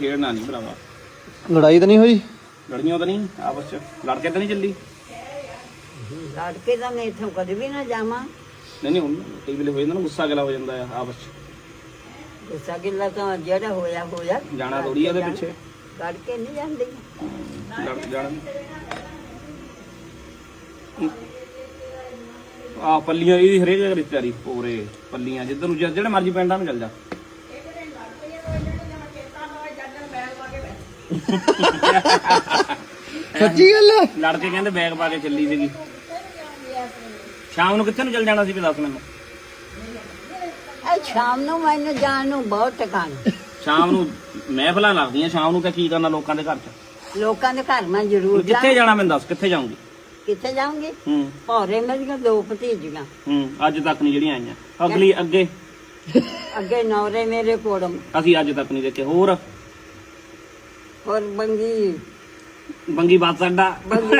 ਖੇਡਣਾ ਨਹੀਂ ਭਰਾਵਾ। ਲੜਾਈ ਤਾਂ ਨਹੀਂ ਹੋਈ? ਲੜੀਆਂ ਤਾਂ ਨਹੀਂ ਆਪਸ ਚ, ਲੜ ਕੇ ਤਾਂ ਨਹੀਂ ਚੱਲੀ? ਲੜ ਕੇ ਤਾਂ ਮੈਂ ਇੱਥੋਂ ਕਦੇ ਵੀ ਨਾ ਜਾਵਾਂ। ਨਹੀਂ ਹੁਣ ਕਈ ਵੇਲੇ ਹੋ ਜਾਂਦਾ ਨਾ, ਗੁੱਸਾ ਗਿਲਾ ਹੋ ਜਾਂਦਾ ਆ ਆਪਸ ਚ। ਗੁੱਸਾ ਗਿੱਲਾ ਤਾਂ ਜਿਹੜਾ ਹੋਇਆ ਜਾਣਾ ਥੋੜੀ ਆ ਉਹਦੇ ਪਿੱਛੇ, ਲੜ ਕੇ ਨਹੀਂ ਜਾਂਦੀ। ਲੜ ਜਾਣਾ ਆ ਪੱਲੀਆਂ ਇਹਦੀ ਹਰੇਕ ਰਿਸ਼ਤੇਦਾਰੀ ਪੂਰੇ ਪੱਲੀਆਂ, ਜਿੱਧਰ ਨੂੰ ਜਿਹੜੇ ਮਰਜ਼ੀ ਪਿੰਡਾਂ ਨੂੰ ਚੱਲ ਜਾ। ਸੱਚੀ ਗੱਲ ਹੈ? ਲੜ ਕੇ ਕਹਿੰਦੇ ਬੈਗ ਪਾ ਕੇ ਚੱਲੀ ਸੀਗੀ। ਸ਼ਾਮ ਨੂੰ ਕਿੱਥੇ ਨੂੰ ਚੱਲ ਜਾਣਾ ਸੀ ਵੀ ਦੱਸ ਮੈਨੂੰ। ਸ਼ਾਮ ਨੂੰ ਮੈਨੂੰ ਜਾਣ ਨੂੰ ਬਹੁਤ ਟਿਕਾਣ। ਸ਼ਾਮ ਨੂੰ ਮਹਿਫਲਾਂ ਲੱਗਦੀਆਂ, ਸ਼ਾਮ ਨੂੰ ਤਾਂ ਕੀ ਕਰਨਾ ਲੋਕਾਂ ਦੇ ਘਰ ਚ? ਲੋਕਾਂ ਦੇ ਘਰ ਮੈਂ ਜ਼ਰੂਰ ਕਿੱਥੇ ਜਾਣਾ ਮੈਨੂੰ ਦੱਸ, ਕਿੱਥੇ ਜਾਊਂਗੀ? ਕਿੱਥੇ ਜਾਊਂਗੀ? ਹੂੰ ਭੌਰੇ ਮੇਰੀਆਂ 2 ਭਤੀਜੀਆਂ, ਅੱਜ ਤੱਕ ਨਹੀਂ ਜਿਹੜੀਆਂ ਆਈਆਂ। ਅਗਲੀ ਅੱਗੇ ਅੱਗੇ ਨੌਰੇ ਮੇਰੇ ਕੋੜਮ, ਅਸੀਂ ਅੱਜ ਤੱਕ ਨਹੀਂ ਦੇਖੇ। ਹੋਰ ਬੰਗੀ ਬੰਗੀ ਬਾਤ ਸਾਡਾ ਬੰਗੀ